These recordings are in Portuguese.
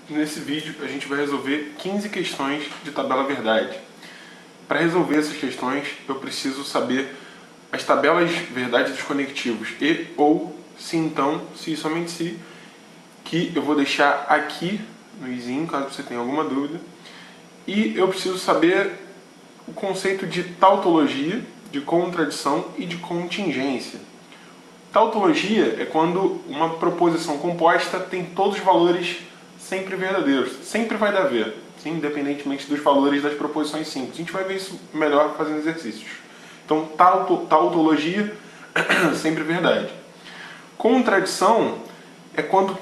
Nesse vídeo a gente vai resolver 15 questões de tabela verdade. Para resolver essas questões eu preciso saber as tabelas verdade dos conectivos e ou se então, se e somente se, que eu vou deixar aqui no izinho, caso você tenha alguma dúvida. E eu preciso saber o conceito de tautologia, de contradição e de contingência. Tautologia é quando uma proposição composta tem todos os valores sempre verdadeiros. Sempre vai dar ver, independentemente dos valores das proposições simples. A gente vai ver isso melhor fazendo exercícios. Então, tautologia, sempre verdade. Contradição é quando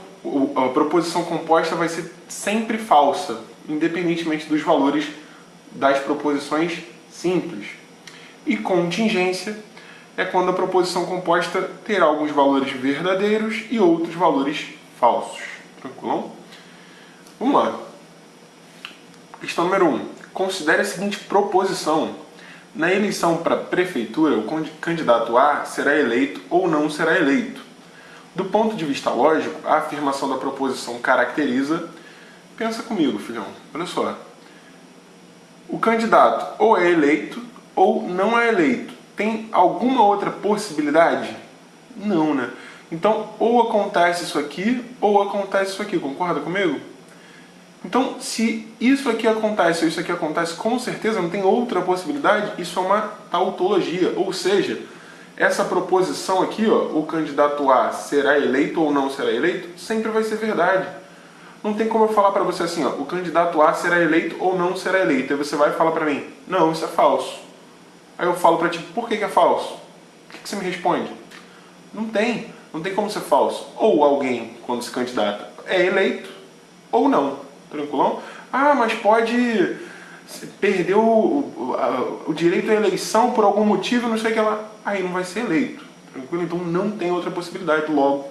a proposição composta vai ser sempre falsa, independentemente dos valores das proposições simples. E contingência é quando a proposição composta terá alguns valores verdadeiros e outros valores falsos. Tranquilão? Vamos lá. Questão número 1. Considere a seguinte proposição. Na eleição para prefeitura, o candidato A será eleito ou não será eleito. Do ponto de vista lógico, a afirmação da proposição caracteriza... Pensa comigo, filhão. Olha só. O candidato ou é eleito ou não é eleito. Tem alguma outra possibilidade? Não, né? Então, ou acontece isso aqui, ou acontece isso aqui. Concorda comigo? Então, se isso aqui acontece ou isso aqui acontece, com certeza não tem outra possibilidade. Isso é uma tautologia. Ou seja, essa proposição aqui, ó, o candidato A será eleito ou não será eleito, sempre vai ser verdade. Não tem como eu falar para você assim, ó, o candidato A será eleito ou não será eleito. Aí você vai falar para mim, não, isso é falso. Aí eu falo para ti, por que é falso? O que você me responde? Não tem como ser falso. Ou alguém, quando se candidata, é eleito ou não. Tranquilão? Ah, mas pode perder o direito à eleição por algum motivo, não sei o que lá. Aí não vai ser eleito. Tranquilo? Então não tem outra possibilidade. Logo,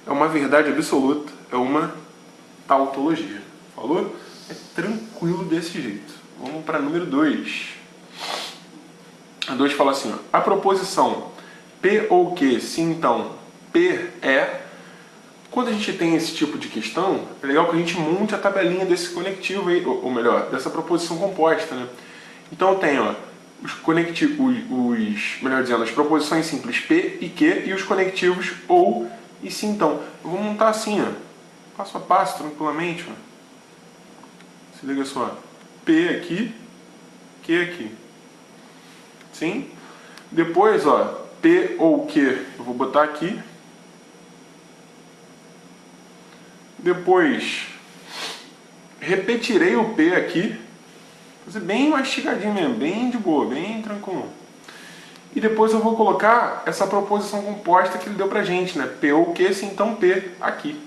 é uma verdade absoluta, é uma tautologia. Falou? É tranquilo desse jeito. Vamos para número 2. A 2 fala assim, ó, a proposição P ou Q, se então P é... Quando a gente tem esse tipo de questão, é legal que a gente monte a tabelinha desse conectivo aí, ou melhor, dessa proposição composta, né? Então eu tenho, ó, os conectivos, melhor dizendo, as proposições simples P e Q e os conectivos ou e se então. Eu vou montar assim, ó, passo a passo, tranquilamente, ó. Se liga só, P aqui, Q aqui. Sim? Depois, ó, P ou Q, eu vou botar aqui. Depois, repetirei o P aqui. Fazer bem mastigadinho mesmo, bem de boa, bem tranquilo. E depois eu vou colocar essa proposição composta que ele deu pra gente, né? P ou Q, se então P aqui.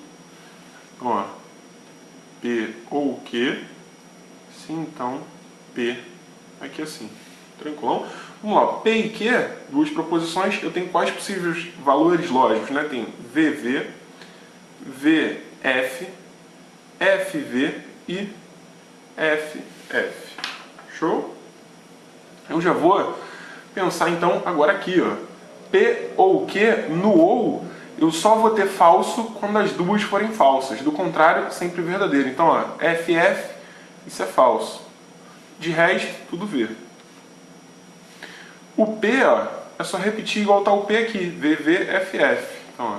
Então, ó, P ou Q, se então P aqui assim. Tranquilão? Vamos lá, P e Q, duas proposições, eu tenho quais possíveis valores lógicos, né? Tem VV, VF, FV e FF. Show? Eu já vou pensar então agora aqui, ó. P ou Q, no ou, eu só vou ter falso quando as duas forem falsas. Do contrário, sempre verdadeiro. Então, ó, FF, isso é falso. De resto, tudo V. O P, ó, é só repetir igual tá o P aqui. VVFF. Então, ó,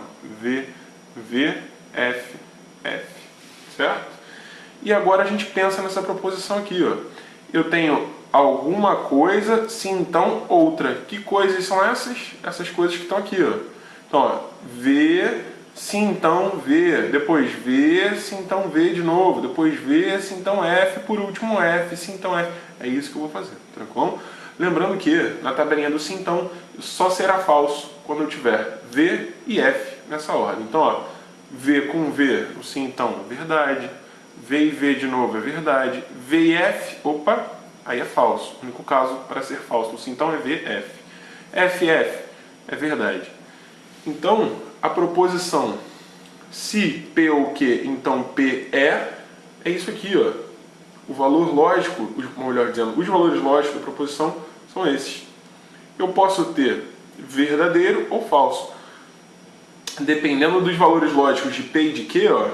VVFF. Certo? E agora a gente pensa nessa proposição aqui, ó. Eu tenho alguma coisa, se então outra. Que coisas são essas? Essas coisas que estão aqui, ó. Então, ó, V, se então V. Depois V, se então V de novo. Depois V, se então F. Por último F, se então F. É isso que eu vou fazer, tranquilo? Lembrando que na tabelinha do se então só será falso quando eu tiver V e F nessa ordem. Então, ó, V com V, o se então, verdade. V e V de novo é verdade. V e F, opa, aí é falso. O único caso para ser falso o se então é V, F. F, F é verdade. Então, a proposição se P ou Q, então P é isso aqui, ó. O valor lógico, melhor dizendo, os valores lógicos da proposição são esses. Eu posso ter verdadeiro ou falso. Dependendo dos valores lógicos de P e de Q, ó,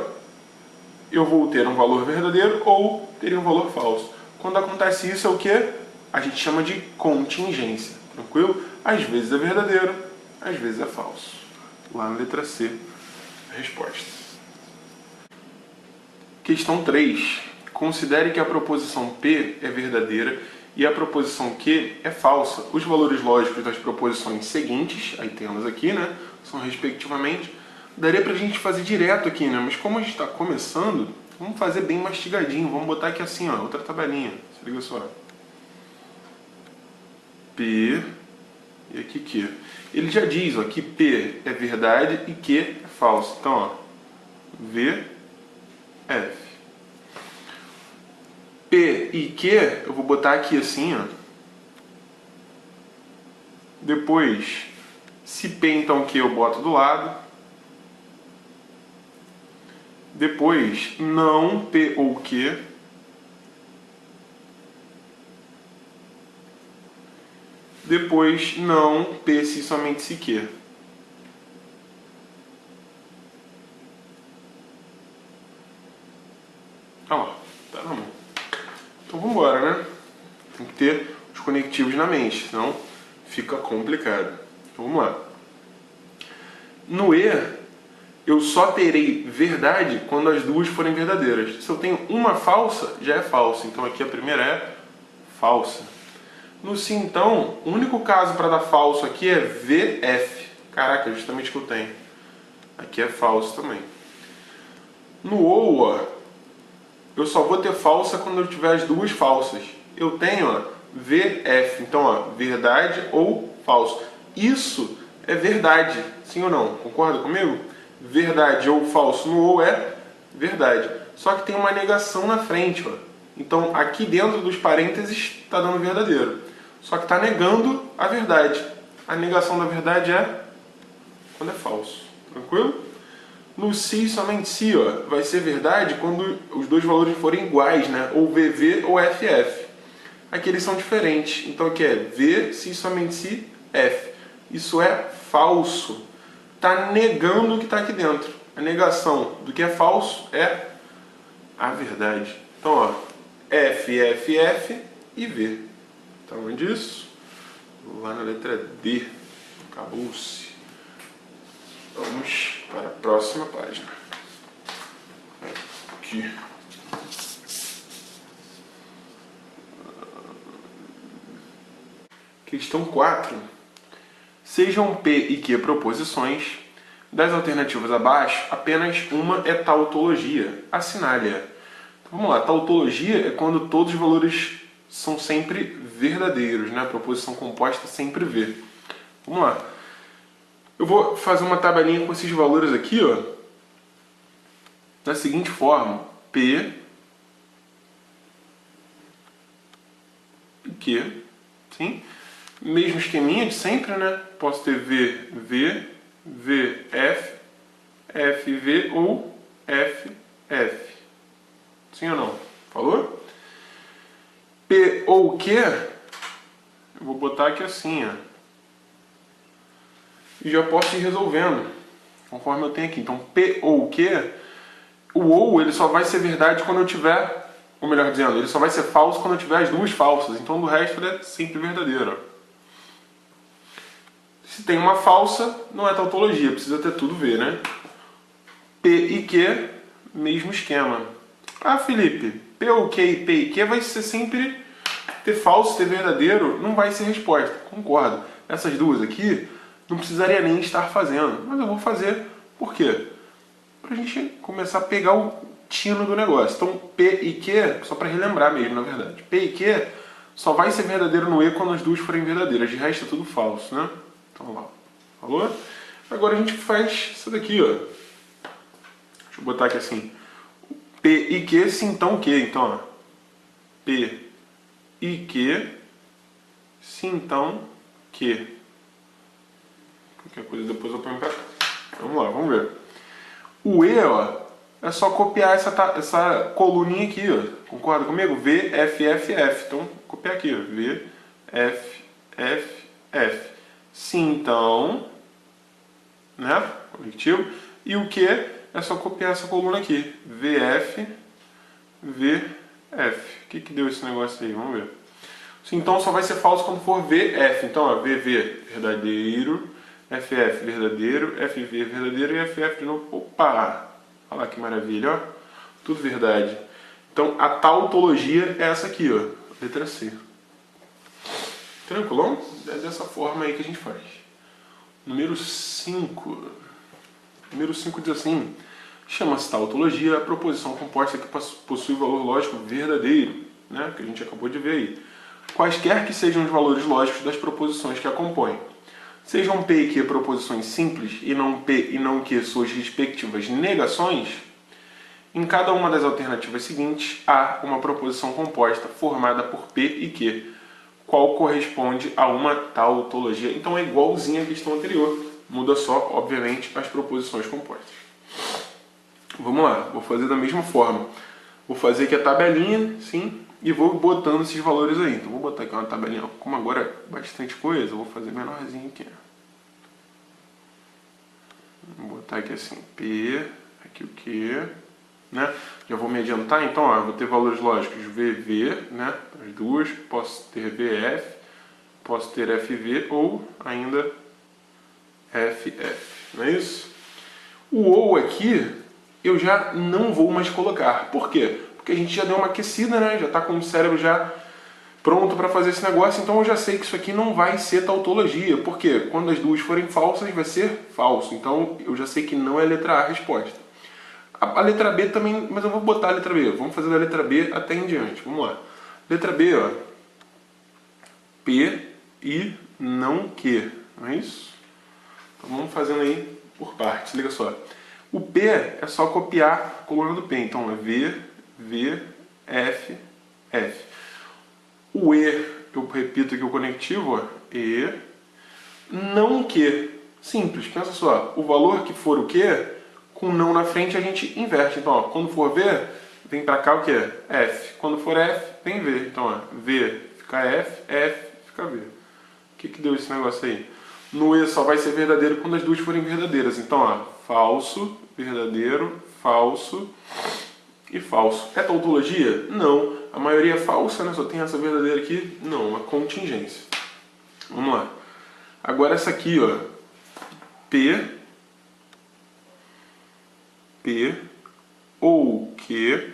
eu vou ter um valor verdadeiro ou teria um valor falso. Quando acontece isso é o que? A gente chama de contingência, tranquilo? Às vezes é verdadeiro, às vezes é falso. Lá na letra C, a resposta. Questão 3. Considere que a proposição P é verdadeira e a proposição Q é falsa. Os valores lógicos das proposições seguintes, aí temos aqui, né, são respectivamente, daria pra gente fazer direto aqui, né, mas como a gente está começando, vamos fazer bem mastigadinho, vamos botar aqui assim, ó, outra tabelinha, se liga só. P e aqui Q. Ele já diz, ó, que P é verdade e Q é falso. Então, ó, V, F. P e Q, eu vou botar aqui assim, ó. Depois, se P então Q eu boto do lado. Depois, não P ou Q. Depois, não P se somente se Q. Ó, tá na mão. Então vamos embora, né? Tem que ter os conectivos na mente, senão fica complicado. Então vamos lá. No E, eu só terei verdade quando as duas forem verdadeiras. Se eu tenho uma falsa, já é falsa. Então aqui a primeira é falsa. No Si, então, o único caso para dar falso aqui é VF. Caraca, é justamente o que eu tenho. Aqui é falso também. No OU, ó, eu só vou ter falsa quando eu tiver as duas falsas. Eu tenho, ó, VF. Então, ó, verdade ou falso. Isso é verdade, sim ou não? Concorda comigo? Verdade ou falso no OU é verdade. Só que tem uma negação na frente, ó. Então, aqui dentro dos parênteses está dando verdadeiro. Só que está negando a verdade. A negação da verdade é quando é falso. Tranquilo? No Si, somente Si, ó, vai ser verdade quando os dois valores forem iguais, né? Ou VV ou FF. Aqui eles são diferentes. Então aqui é V, Si, somente Si, F. Isso é falso. Está negando o que está aqui dentro. A negação do que é falso é a verdade. Então, ó, F, F, F e V. Tá onde isso? Lá na letra D. Acabou-se. Vamos para a próxima página. Aqui. Questão 4. Sejam P e Q proposições. Das alternativas abaixo, apenas uma é tautologia. Assinale-a. Então, vamos lá. Tautologia é quando todos os valores são sempre verdadeiros, né? A proposição composta sempre V. Vamos lá. Eu vou fazer uma tabelinha com esses valores aqui, ó, da seguinte forma: P e Q, sim? Mesmo esqueminha de sempre, né? Posso ter V, V, V, F, F, V ou F, F. Sim ou não? Falou? P ou Q, eu vou botar aqui assim, ó. E já posso ir resolvendo, conforme eu tenho aqui. Então, P ou Q, o OU ele só vai ser verdade quando eu tiver, ou melhor dizendo, ele só vai ser falso quando eu tiver as duas falsas. Então, do resto, ele é sempre verdadeiro. Se tem uma falsa, não é tautologia, precisa ter tudo V, né? P e Q, mesmo esquema. Ah, Felipe, P ou Q e P e Q vai ser sempre ter falso, ter verdadeiro, não vai ser resposta. Concordo. Essas duas aqui, não precisaria nem estar fazendo, mas eu vou fazer. Por quê? Pra gente começar a pegar o tino do negócio. Então, P e Q, só para relembrar mesmo, na verdade. P e Q só vai ser verdadeiro no E quando as duas forem verdadeiras. De resto é tudo falso, né? Então, lá. Falou? Agora a gente faz isso daqui, ó. Deixa eu botar aqui assim. P e Q, se então Q. Então, ó. P e Q, se então Q. Qualquer coisa depois eu ponho pra cá. Vamos lá, vamos ver. O E, ó, é só copiar essa coluninha aqui, ó. Concorda comigo? V, F, F, F. Então, copiar aqui, ó. V, F, F, F. Se então, né? Conectivo. E o Q é só copiar essa coluna aqui. VF, VF. O que deu esse negócio aí? Vamos ver. Então só vai ser falso quando for VF. Então, ó, VV, verdadeiro. FF, verdadeiro. FV, verdadeiro. E FF de novo. Opa! Olha lá que maravilha, ó. Tudo verdade. Então, a tautologia é essa aqui, ó. Letra C. Tranquilão? É dessa forma aí que a gente faz. Número 5. Número 5 diz assim: chama-se tautologia a proposição composta que possui valor lógico verdadeiro, né? Que a gente acabou de ver aí. Quaisquer que sejam os valores lógicos das proposições que a compõem. Sejam P e Q proposições simples e não P e não Q suas respectivas negações, em cada uma das alternativas seguintes há uma proposição composta formada por P e Q, qual corresponde a uma tautologia. Então é igualzinha à questão anterior, muda só, obviamente, as proposições compostas. Vamos lá, vou fazer da mesma forma. Vou fazer aqui a tabelinha, sim, e vou botando esses valores aí. Então vou botar aqui uma tabelinha, como agora é bastante coisa, eu vou fazer menorzinho aqui. Vou botar aqui assim, P, aqui o Q, né? Já vou me adiantar, então, ó, vou ter valores lógicos VV, né? As duas, posso ter VF, posso ter FV ou ainda FF, não é isso? O OU aqui eu já não vou mais colocar. Por quê? Porque a gente já deu uma aquecida, né? Já está com o cérebro já pronto para fazer esse negócio, então eu já sei que isso aqui não vai ser tautologia. Por quê? Quando as duas forem falsas, vai ser falso. Então eu já sei que não é a letra A a resposta. A letra B também, mas eu vou botar a letra B. Vamos fazer da letra B até em diante. Vamos lá. Letra B, ó. P e não Q. Não é isso? Então vamos fazendo aí por partes. Liga só. O P é só copiar a coluna do P. Então é V, V, F, F. O E, eu repito aqui o conectivo, ó. E, não Q. Simples, pensa só. O valor que for o Q, com não na frente a gente inverte. Então, ó, quando for V, vem pra cá o que? F. Quando for F, vem V. Então, ó, V fica F, F fica V. O que deu esse negócio aí? No E só vai ser verdadeiro quando as duas forem verdadeiras. Então, ó, falso, verdadeiro, falso e falso. É tautologia? Não. A maioria é falsa, né? Só tem essa verdadeira aqui? Não, uma contingência. Vamos lá. Agora essa aqui, ó. P ou Q,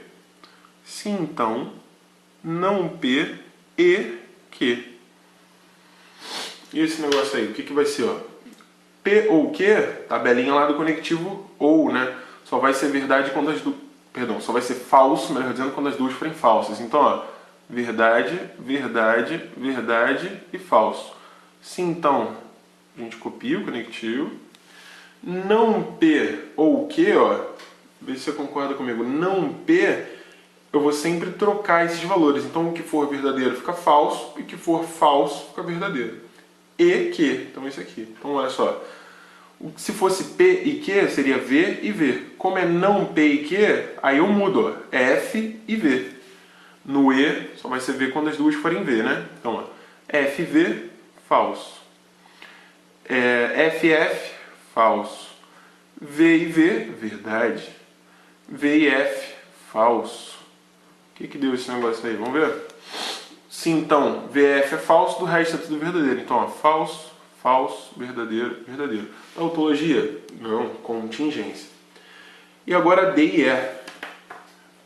se então, não P e Q. E esse negócio aí, o que vai ser, ó? P ou Q, tabelinha lá do conectivo ou, né? Só vai ser verdade quando as duas... Perdão, só vai ser falso, melhor dizendo, quando as duas forem falsas. Então, ó, verdade, verdade, verdade e falso. Se então, a gente copia o conectivo. Não P ou Q, ó, vê se você concorda comigo. Não P, eu vou sempre trocar esses valores. Então, o que for verdadeiro fica falso, e o que for falso fica verdadeiro. E Q, então esse aqui. Então, olha só. Se fosse P e Q, seria V e V. Como é não P e Q, aí eu mudo, ó, F e V. No E, só vai ser V quando as duas forem V, né? Então, ó, FV, falso. FF, falso. V e V, verdade. V e F, falso. O que deu esse negócio aí? Vamos ver? Se então VF é falso, do resto é tudo verdadeiro. Então, ó, falso, falso, verdadeiro, verdadeiro. Tautologia? Não, contingência. E agora D e E.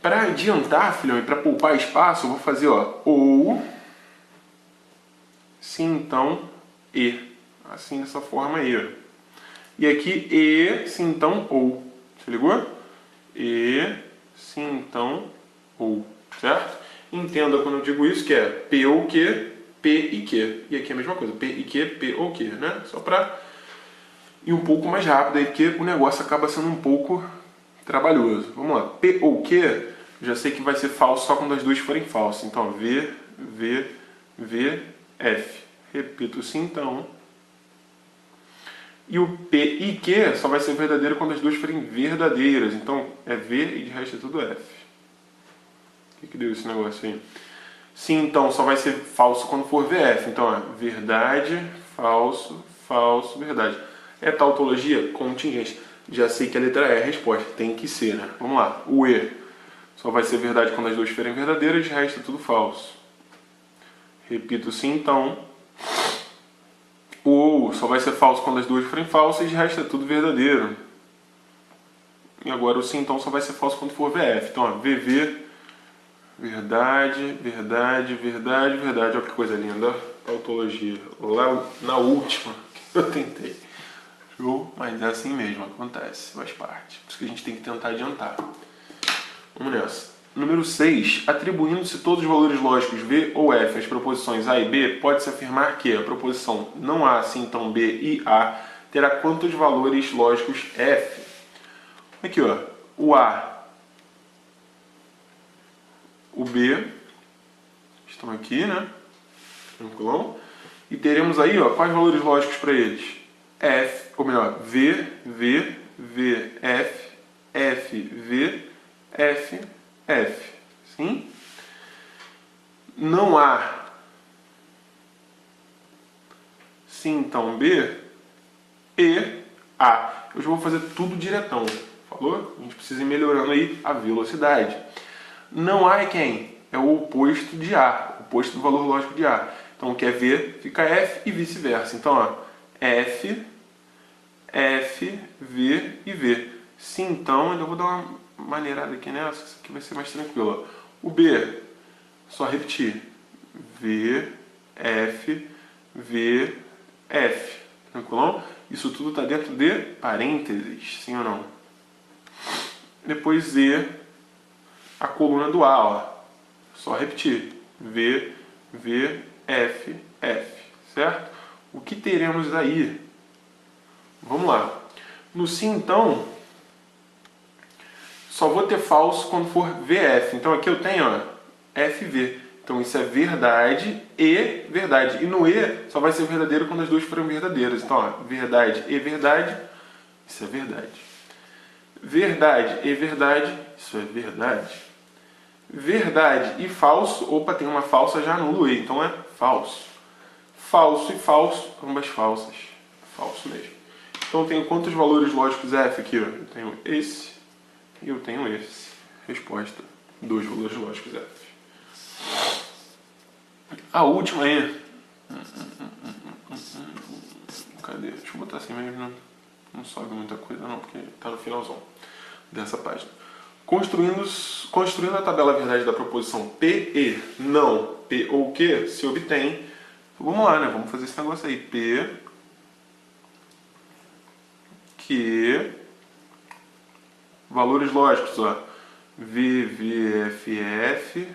Para adiantar, filhão, e para poupar espaço, eu vou fazer, ó, ou, se então, E. Assim, dessa forma aí, ó. E aqui, E, se então, ou. Você ligou? E, se então, ou. Certo? Entenda quando eu digo isso, que é P ou Q, P e Q. E aqui é a mesma coisa, P e Q, P ou Q, né? Só para ir um pouco mais rápido aí, porque o negócio acaba sendo um pouco trabalhoso. Vamos lá, P ou Q, eu já sei que vai ser falso só quando as duas forem falsas. Então, V, V, V, F. Repito sim, então. E o P e Q só vai ser verdadeiro quando as duas forem verdadeiras. Então, é V e de resto é tudo F. O que deu esse negócio aí? Sim, então, só vai ser falso quando for VF. Então, é verdade, falso, falso, verdade. É tautologia? Contingência. Já sei que a letra E é a resposta, tem que ser, né? Vamos lá, o E só vai ser verdade quando as duas forem verdadeiras, o resto é tudo falso. Repito sim, então. O OU só vai ser falso quando as duas forem falsas, o resto é tudo verdadeiro. E agora o sim, então, só vai ser falso quando for VF. Então, ó, VV, verdade, verdade, verdade, verdade. Olha que coisa linda, tautologia. Lá na última que eu tentei. Show? Mas é assim mesmo, acontece, faz parte. Por isso que a gente tem que tentar adiantar. Vamos nessa. Número 6. Atribuindo-se todos os valores lógicos V ou F às proposições A e B, pode-se afirmar que a proposição não A, sim, então B e A terá quantos valores lógicos F? Aqui, ó. O A, o B estão aqui, né? Tranquilão. E teremos aí, ó, quais valores lógicos para eles? F, ou melhor, V, V, V, F, F, V, F, F. Sim? Não há sim, então B, E, A. Eu já vou fazer tudo diretão. Falou? A gente precisa ir melhorando aí a velocidade. Não há é quem? É o oposto de A, o oposto do valor lógico de A. Então, o que é V fica F e vice-versa. Então, ó, F, F, V e V. Sim, então, eu vou dar uma maneirada aqui nessa, isso aqui vai ser mais tranquilo. O B, só repetir. V, F, V, F. Tranquilão? Isso tudo está dentro de parênteses, sim ou não? Depois Z, a coluna do A, ó. Só repetir. V, V, F, F. Certo? O que teremos aí? Vamos lá. No sim, então, só vou ter falso quando for VF. Então aqui eu tenho, ó, FV. Então isso é verdade e verdade. E no E só vai ser verdadeiro quando as duas forem verdadeiras. Então, ó, verdade e verdade, isso é verdade. Verdade e verdade, isso é verdade. Verdade e falso, opa, tem uma falsa, já anulo o E, então é falso. Falso e falso, ambas falsas. Falso mesmo. Então eu tenho quantos valores lógicos F aqui? Ó? Eu tenho esse e eu tenho esse. Resposta, 2 valores lógicos F. A última aí. Cadê? Deixa eu botar assim mesmo, não sobe muita coisa não, porque está no finalzão dessa página. Construindo a tabela verdade da proposição P e não P ou Q, se obtém. Então, vamos lá, né? Vamos fazer esse negócio aí. P, Q, valores lógicos, ó. V, V, F, F,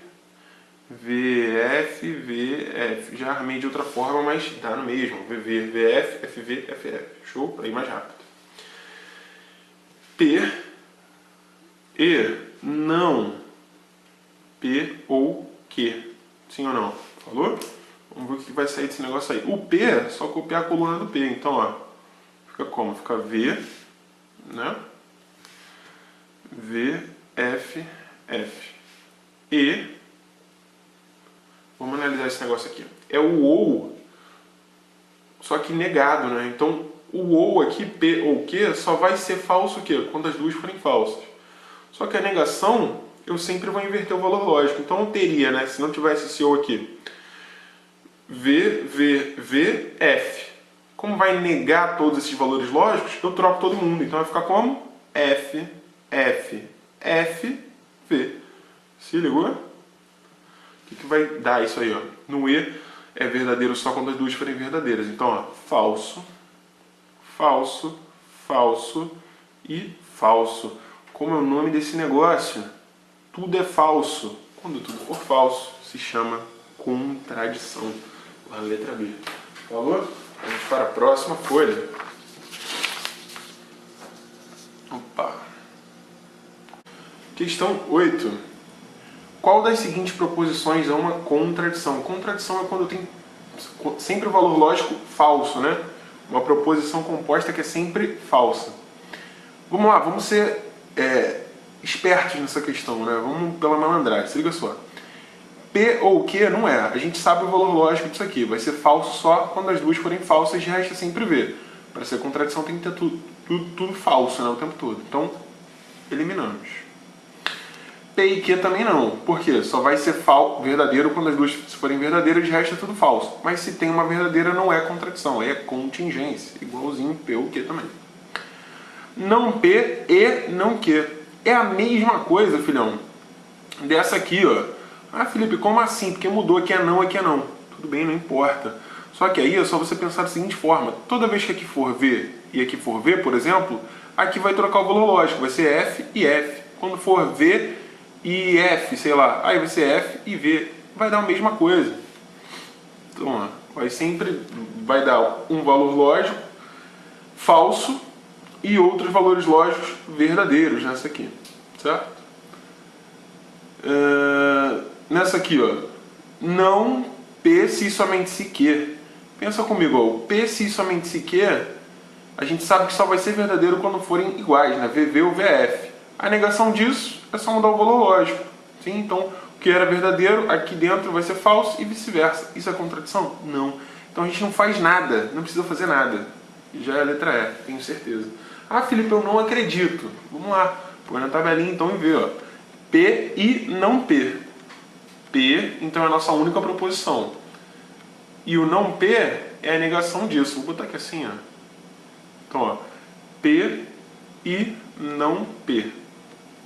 V, F, V, F. Já armei de outra forma, mas dá no mesmo. V, V, V, F, F, V, F, F. Show? Para ir mais rápido. P, E, não P ou Q. Sim ou não? Falou? Vamos ver o que vai sair desse negócio aí. O P é só copiar a coluna do P. Então, ó, fica como? Fica V, né? V, F, F. E, vamos analisar esse negócio aqui. É o OU, só que negado, né? Então, o OU aqui, P ou Q, só vai ser falso o quê? Quando as duas forem falsas. Só que a negação, eu sempre vou inverter o valor lógico. Então eu teria, né, se não tivesse esse O aqui, V, V, V, F. Como vai negar todos esses valores lógicos, eu troco todo mundo. Então vai ficar como? F, F, F, V. Se ligou? O que vai dar isso aí, ó? No E é verdadeiro só quando as duas forem verdadeiras. Então, ó, falso, falso, falso e falso. Como é o nome desse negócio? Tudo é falso. Quando tudo for falso, se chama contradição. Lá na letra B. Falou? Vamos para a próxima folha. Opa. Questão 8. Qual das seguintes proposições é uma contradição? Contradição é quando tem sempre o valor lógico falso, né? Uma proposição composta que é sempre falsa. Vamos lá, vamos ser espertos nessa questão, né? Vamos pela malandragem, se liga só. P ou Q não é. A gente sabe o valor lógico disso aqui. Vai ser falso só quando as duas forem falsas, de resto é sempre V. Para ser contradição tem que ter tudo falso, né, o tempo todo. Então, eliminamos. P e Q também não. Por quê? Só vai ser verdadeiro quando as duas forem verdadeiras, de resto é tudo falso. Mas se tem uma verdadeira, não é contradição, é contingência. Igualzinho P ou Q também. Não P e não Q. É a mesma coisa, filhão, dessa aqui, ó. Ah, Felipe, como assim? Porque mudou, aqui é não, aqui é não. Tudo bem, não importa. Só que aí é só você pensar da seguinte forma. Toda vez que aqui for V e aqui for V, por exemplo, aqui vai trocar o valor lógico. Vai ser F e F. Quando for V e F, sei lá, aí vai ser F e V. Vai dar a mesma coisa. Então, ó, vai dar um valor lógico falso e outros valores lógicos verdadeiros nessa aqui, certo? Nessa aqui, ó, não P se somente se Q. Pensa comigo, ó, o P se somente se Q, a gente sabe que só vai ser verdadeiro quando forem iguais, né? VV ou VF. A negação disso é só mudar o valor lógico. Sim? Então, o que era verdadeiro, aqui dentro vai ser falso e vice-versa. Isso é contradição? Não. Então a gente não faz nada, não precisa fazer nada. Já é a letra E, tenho certeza. Ah, Felipe, eu não acredito. Vamos lá, põe na tabelinha então e vê, ó. P e não P. P, então é a nossa única proposição. E o não P é a negação disso. Vou botar aqui assim, ó. Então, ó, P e não P.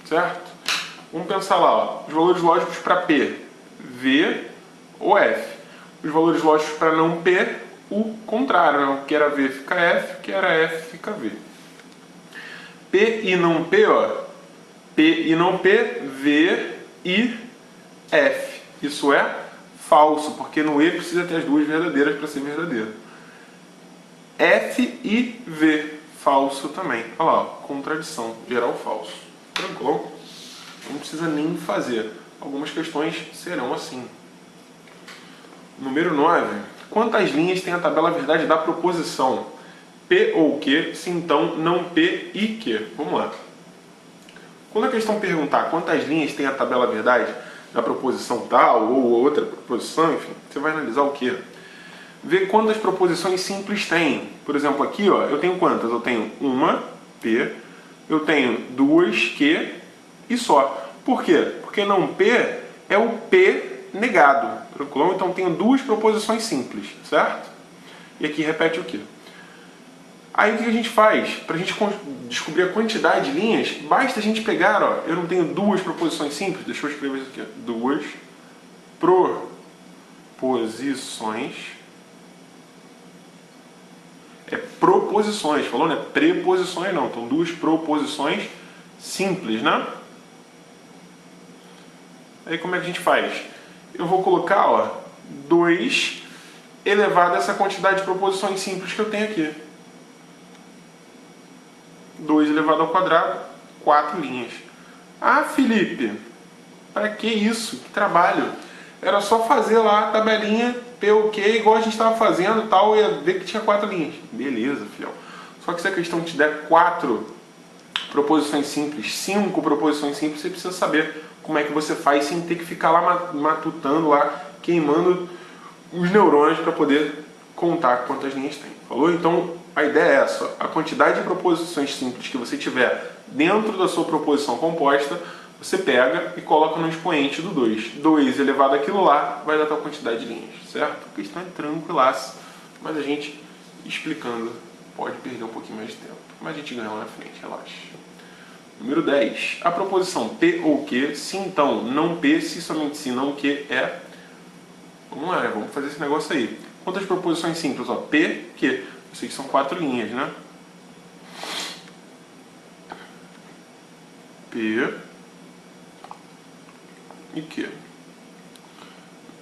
Certo? Vamos pensar lá, ó, os valores lógicos para P, V ou F. Os valores lógicos para não P, o contrário, né? O que era V fica F, o que era F fica V. P e não P, ó. P e não P, V e F. Isso é falso, porque no E precisa ter as duas verdadeiras para ser verdadeiro. F e V, falso também. Olha lá, ó, contradição, geral falso. Tranquilo? Não precisa nem fazer. Algumas questões serão assim. Número 9. Quantas linhas tem a tabela verdade da proposição? P ou Q, se então não P e Q. Vamos lá. Quando a questão perguntar quantas linhas tem a tabela verdade da proposição tal ou outra proposição, enfim, você vai analisar o quê? Ver quantas proposições simples tem. Por exemplo, aqui, ó, eu tenho quantas? Eu tenho uma, P, eu tenho duas, Q e só. Por quê? Porque não P é o P negado. Tranquilo? Então, tenho duas proposições simples, certo? E aqui repete o quê? Aí o que a gente faz? Para a gente descobrir a quantidade de linhas, basta a gente pegar, ó, eu não tenho duas proposições simples, deixa eu escrever isso aqui, ó, duas proposições, proposições, falou, né? Preposições não, então duas proposições simples, né? Aí como é que a gente faz? Eu vou colocar, ó, 2 elevado a essa quantidade de proposições simples que eu tenho aqui. 2 elevado ao quadrado, 4 linhas. Ah, Felipe, para que isso? Que trabalho? Era só fazer lá a tabelinha P ou Q, igual a gente estava fazendo, tal, e ia ver que tinha 4 linhas. Beleza, filhão. Só que se a questão te der 4 proposições simples, 5 proposições simples, você precisa saber como é que você faz sem ter que ficar lá matutando, lá, queimando os neurônios para poder contar quantas linhas tem. Falou? Então, a ideia é essa. A quantidade de proposições simples que você tiver dentro da sua proposição composta, você pega e coloca no expoente do 2. 2 elevado àquilo lá vai dar tal quantidade de linhas, certo? A questão é tranquilaça, mas a gente explicando pode perder um pouquinho mais de tempo. Mas a gente ganha lá na frente, relaxa. Número 10. A proposição P ou Q, se então não P, se somente se não Q é... Vamos lá, né? Vamos fazer esse negócio aí. Quantas proposições simples? Ó, P, Q. Eu sei que são 4 linhas, né? P e Q.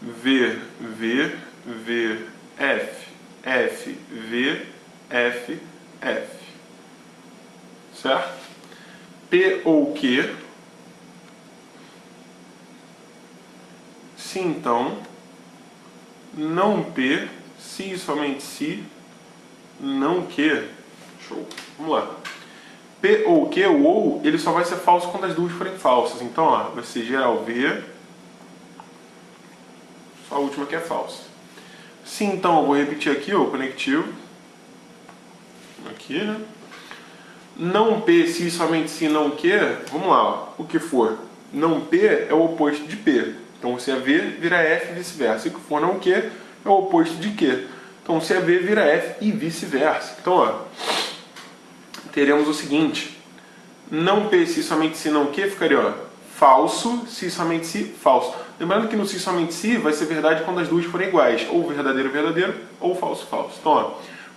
V, V, V, F, F, V, F, F. Certo? P ou Q, se então não P, se somente se não Q. Show. Vamos lá. P ou Q, o ou, ele só vai ser falso quando as duas forem falsas. Então, ó, vai ser geral V, só a última que é falsa. Se então, eu vou repetir aqui, ó, o conectivo. Aqui, né? Não P, se somente se não Q, vamos lá, ó. O que for não P é o oposto de P. Então se é V, vira F e vice-versa. E o que for não Q é o oposto de Q. Então se é V, vira F e vice-versa. Então, ó, teremos o seguinte: não P, se somente se não Q, ficaria, ó, falso, se somente se, falso. Lembrando que no se somente se vai ser verdade quando as duas forem iguais. Ou verdadeiro, verdadeiro, ou falso, falso. Então, ó,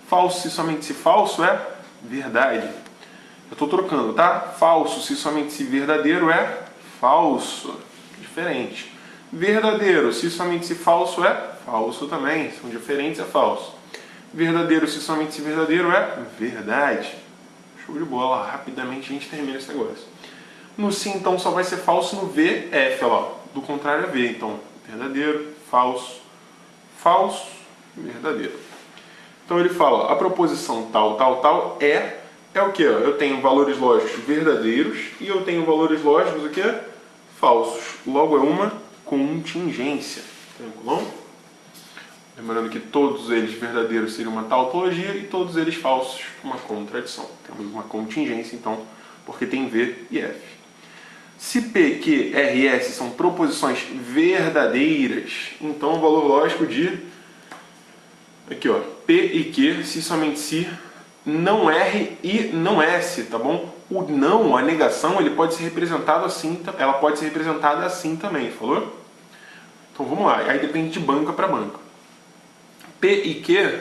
falso, se somente se falso é verdade. Eu estou trocando, tá? Falso, se somente se verdadeiro é falso. Diferente. Verdadeiro, se somente se falso é falso também. São diferentes, é falso. Verdadeiro, se somente se verdadeiro é verdade. Show de bola. Rapidamente a gente termina esse negócio. No sim, então, só vai ser falso. No V, F, ó. Do contrário é V. Então, verdadeiro, falso, falso, verdadeiro. Então ele fala, ó, a proposição tal, tal, tal é o que? Eu tenho valores lógicos verdadeiros e eu tenho valores lógicos o quê? Falsos. Logo é uma contingência. Tranquilão? Lembrando que todos eles verdadeiros seriam uma tautologia e todos eles falsos uma contradição. Temos uma contingência, então, porque tem V e F. Se P, Q, R e S são proposições verdadeiras, então o valor lógico de aqui, ó, P e Q, se somente se, não R e não S, tá bom? O não, a negação, ele pode ser representado assim, ela pode ser representada assim também, falou? Então vamos lá, aí depende de banca para banca. P e Q,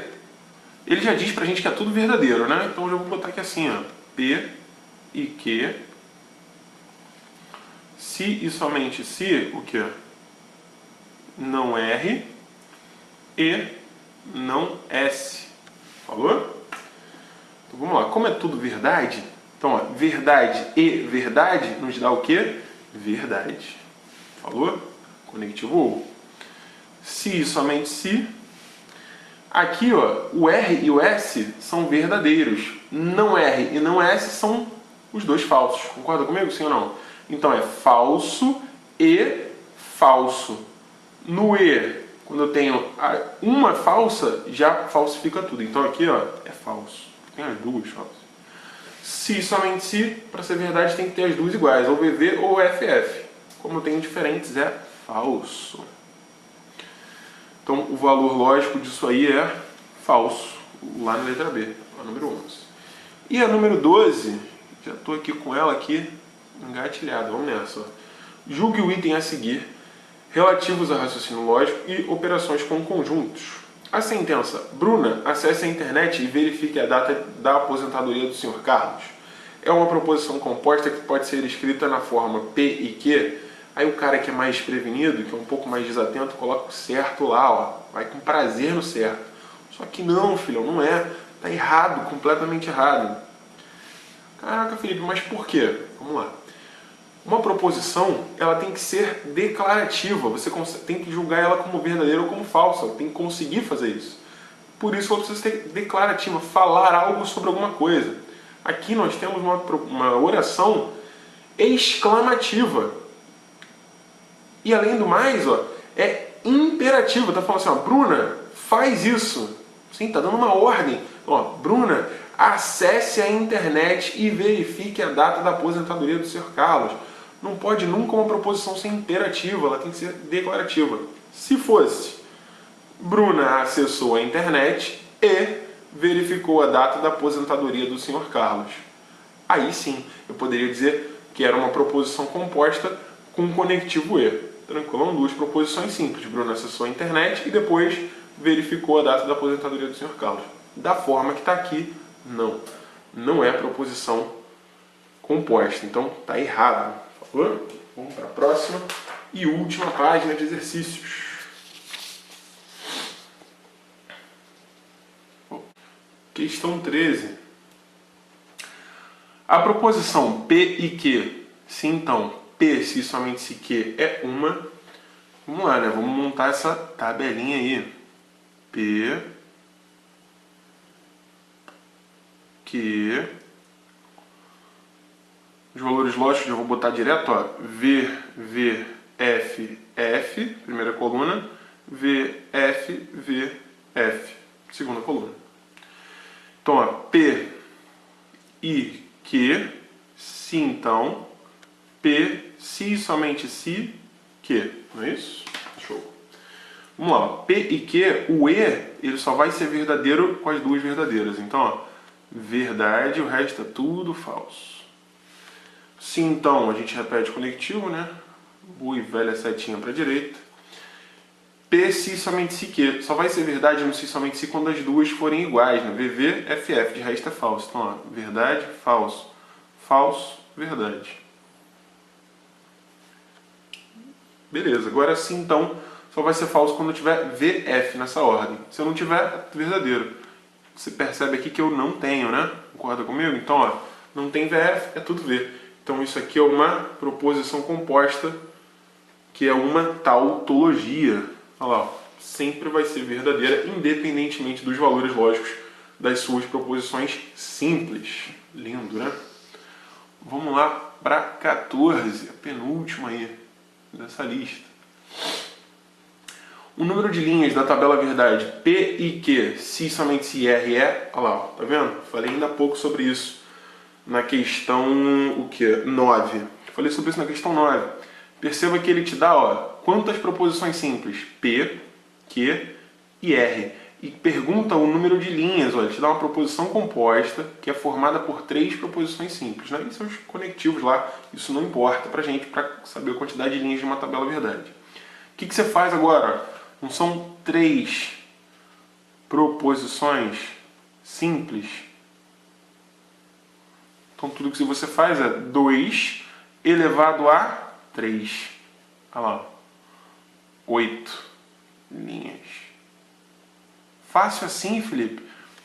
ele já diz pra gente que é tudo verdadeiro, né? Então eu já vou botar aqui assim, ó, P e Q, se e somente se, o que? Não R e não S, falou? Então vamos lá, como é tudo verdade, então ó, verdade e verdade nos dá o quê? Verdade. Falou? Conectivo ou. Se e somente se. Aqui ó, o R e o S são verdadeiros. Não R e não S são os dois falsos. Concorda comigo, sim ou não? Então é falso e falso. No E, quando eu tenho uma falsa, já falsifica tudo. Então aqui ó, é falso. Tem as duas falsas. Se somente se, para ser verdade, tem que ter as duas iguais, ou VV ou FF. Como tem diferentes, é falso. Então o valor lógico disso aí é falso, lá na letra B, a número 11. E a número 12, já estou aqui com ela aqui engatilhada, vamos nessa. Ó. Julgue o item a seguir, relativos a raciocínio lógico e operações com conjuntos. A sentença, Bruna, acesse a internet e verifique a data da aposentadoria do Sr. Carlos. É uma proposição composta que pode ser escrita na forma P e Q. Aí o cara que é mais prevenido, que é um pouco mais desatento, coloca o certo lá, ó. Vai com prazer no certo. Só que não, filhão, não é. Tá errado, completamente errado. Caraca, Felipe, mas por quê? Vamos lá. Uma proposição, ela tem que ser declarativa. Você tem que julgar ela como verdadeira ou como falsa. Tem que conseguir fazer isso. Por isso ela precisa ser declarativa, falar algo sobre alguma coisa. Aqui nós temos uma oração exclamativa. E além do mais, ó, é imperativa. Está falando assim, ó, Bruna, faz isso. Sim, está dando uma ordem. Ó, Bruna, acesse a internet e verifique a data da aposentadoria do Sr. Carlos. Não pode nunca uma proposição ser imperativa, ela tem que ser declarativa. Se fosse, Bruna acessou a internet e verificou a data da aposentadoria do Sr. Carlos. Aí sim, eu poderia dizer que era uma proposição composta com conectivo E. Tranquilão? Duas proposições simples. Bruna acessou a internet e depois verificou a data da aposentadoria do Sr. Carlos. Da forma que está aqui, não. Não é proposição composta. Então, está errado. Falou? Vamos para a próxima e última página de exercícios. Questão 13. A proposição P e Q, se então P, se somente se Q é uma, vamos lá, né? Vamos montar essa tabelinha aí. P, Q, os valores lógicos eu vou botar direto, ó, V, V, F, F, primeira coluna, V, F, V, F, segunda coluna. Então, ó, P e que, se então, P, se e somente se, que. Não é isso? Show. Vamos lá. P e Q, o E, ele só vai ser verdadeiro com as duas verdadeiras. Então, ó, verdade, o resto é tudo falso. Se então, a gente repete o conectivo, né? Boa e velha setinha para a direita. P, se somente se que. Só vai ser verdade no se somente se quando as duas forem iguais, né? VV, FF, de resto é falso. Então, ó, verdade, falso. Falso, verdade. Beleza, agora sim, então, só vai ser falso quando tiver VF nessa ordem. Se eu não tiver, é verdadeiro. Você percebe aqui que eu não tenho, né? Concorda comigo? Então, ó, não tem VF, é tudo V. Então, isso aqui é uma proposição composta, que é uma tautologia. Olha lá, ó, sempre vai ser verdadeira, independentemente dos valores lógicos das suas proposições simples. Lindo, né? Vamos lá para 14, a penúltima aí dessa lista. O número de linhas da tabela verdade P e Q, se somente se R é, olha lá, ó, tá vendo? Falei ainda há pouco sobre isso na questão o que? 9. Falei sobre isso na questão 9. Perceba que ele te dá, ó, quantas proposições simples? P, Q e R. E pergunta o número de linhas, ó, ele te dá uma proposição composta que é formada por 3 proposições simples, né? E seus conectivos lá, isso não importa pra gente, para saber a quantidade de linhas de uma tabela verdade. O que você faz agora? Não são 3 proposições simples? Então tudo que você faz é 2 elevado a 3. Olha lá, 8 linhas. Fácil assim, Felipe?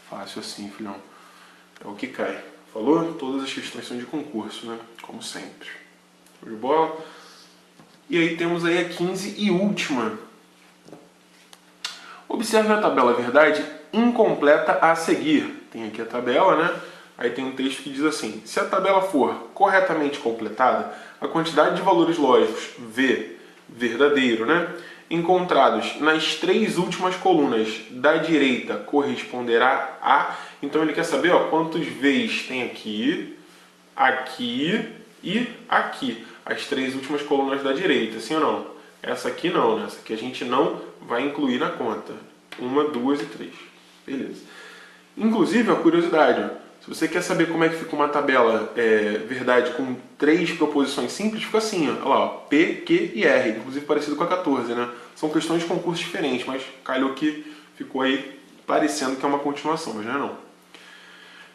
Fácil assim, filhão. É o que cai. Falou? Todas as questões são de concurso, né? Como sempre. Show de bola? E aí temos aí a 15 e última. Observe a tabela verdade incompleta a seguir. Tem aqui a tabela, né? Aí tem um texto que diz assim: se a tabela for corretamente completada, a quantidade de valores lógicos V, verdadeiro, né, encontrados nas 3 últimas colunas da direita corresponderá a... Então ele quer saber, ó, quantos V's tem aqui, aqui e aqui. As 3 últimas colunas da direita, sim ou não? Essa aqui não, né? Essa aqui a gente não vai incluir na conta. 1, 2 e 3. Beleza. Inclusive, uma curiosidade, ó. Se você quer saber como é que fica uma tabela verdade com 3 proposições simples, fica assim, ó. Olha lá, ó, P, Q e R, inclusive parecido com a 14, né? São questões de concursos diferentes, mas calhou que ficou aí parecendo que é uma continuação, mas não é não.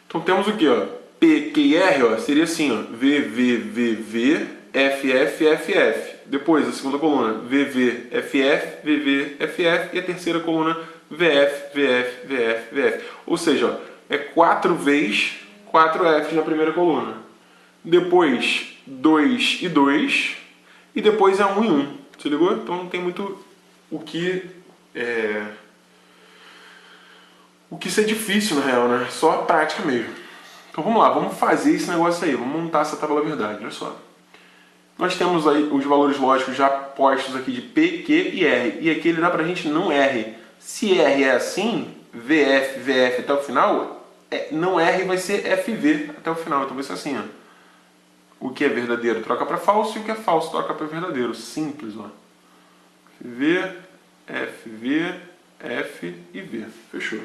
Então temos o que, ó? P, Q e R, ó, seria assim, ó, V, V, V, V, F, F, F, F. Depois, a segunda coluna, V, V, F, F, V, V, F, F. E a terceira coluna, VF, VF, VF, VF. Ou seja, ó, é 4 V's, 4 F's na primeira coluna. Depois, 2 e 2. E depois é 1 e 1. Você ligou? Então não tem muito o que ser difícil, na real, né? Só a prática mesmo. Então vamos lá, vamos fazer esse negócio aí. Vamos montar essa tabela verdade, olha só. Nós temos aí os valores lógicos já postos aqui de P, Q e R. E aqui ele dá pra gente não R. Se R é assim, VF, VF até o final, não R vai ser FV até o final. Então vai ser assim, ó. O que é verdadeiro troca para falso e o que é falso troca para verdadeiro. Simples, ó. V, FV, F e V. Fechou.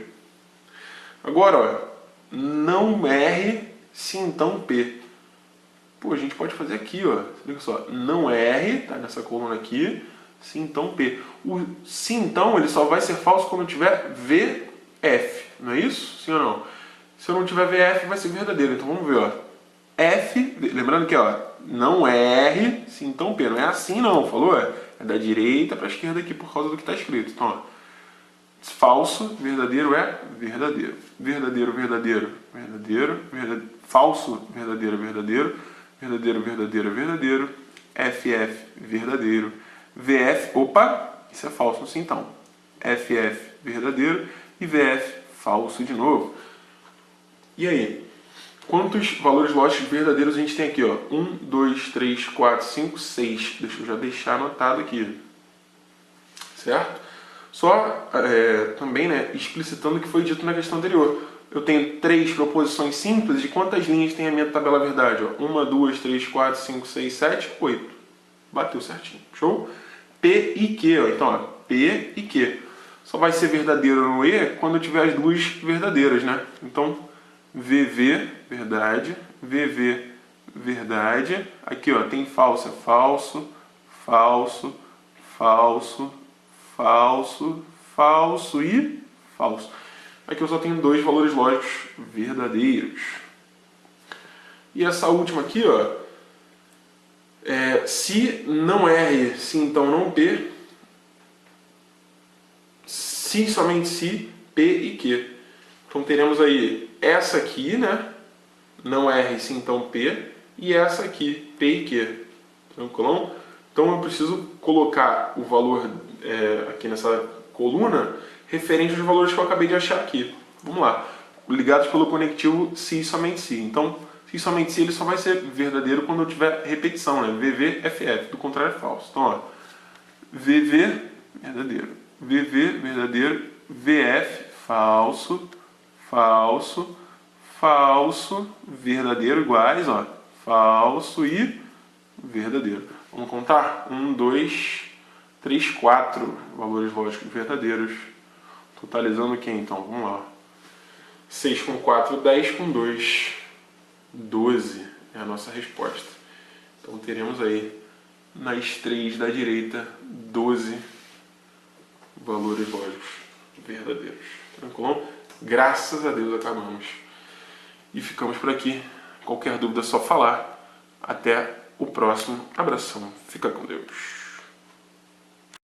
Agora, ó, não R, se então P. Pô, a gente pode fazer aqui, ó. Olha só, não R, tá nessa coluna aqui, se então P. O se então ele só vai ser falso quando tiver VF, não é isso? Sim ou não? Se eu não tiver VF, vai ser verdadeiro. Então vamos ver, ó. F, lembrando que, ó, não R, se então P. Não é assim não, falou? É da direita para a esquerda aqui por causa do que está escrito. Então, ó, falso, verdadeiro é verdadeiro. Verdadeiro, verdadeiro, verdadeiro, verdadeiro. Falso, verdadeiro, verdadeiro. Verdadeiro, verdadeiro, verdadeiro. FF, verdadeiro. VF, opa, isso é falso sim então. FF, verdadeiro. E VF, falso de novo. E aí? Quantos valores lógicos verdadeiros a gente tem aqui? Ó? 1, 2, 3, 4, 5, 6. Deixa eu já deixar anotado aqui. Certo? Só também, né, explicitando o que foi dito na questão anterior. eu tenho 3 proposições simples, de quantas linhas tem a minha tabela verdade? 1, 2, 3, 4, 5, 6, 7, 8. Bateu certinho. Show? P e Q. Então, ó, P e Q. Só vai ser verdadeiro no E quando eu tiver as duas verdadeiras, né? Então, VV, verdade. VV, verdade. Aqui, ó, tem falso, é falso, falso, falso, falso, falso e falso. Aqui eu só tenho 2 valores lógicos verdadeiros. E essa última aqui, ó, se não R, se então não P, se somente se, P e Q. Então teremos aí essa aqui, né? Não R, se então P, e essa aqui, P e Q. Tranquilão? Então eu preciso colocar o valor aqui nessa coluna referente aos valores que eu acabei de achar aqui. Vamos lá. Ligados pelo conectivo se e somente se. Então, se e somente se ele só vai ser verdadeiro quando eu tiver repetição, né? VV, FF. Do contrário é falso. Então, ó, VV, verdadeiro. VV, verdadeiro. VF, falso, falso, falso, verdadeiro, iguais, ó. Falso e verdadeiro. Vamos contar? 1, 2, 3, 4 valores lógicos verdadeiros. Totalizando o que então? Vamos lá. 6 com 4, 10 com 2, 12 é a nossa resposta. Então teremos aí nas 3 da direita 12 valores lógicos verdadeiros. Tranquilo? Graças a Deus acabamos. E ficamos por aqui. Qualquer dúvida é só falar. Até o próximo. Abração. Fica com Deus.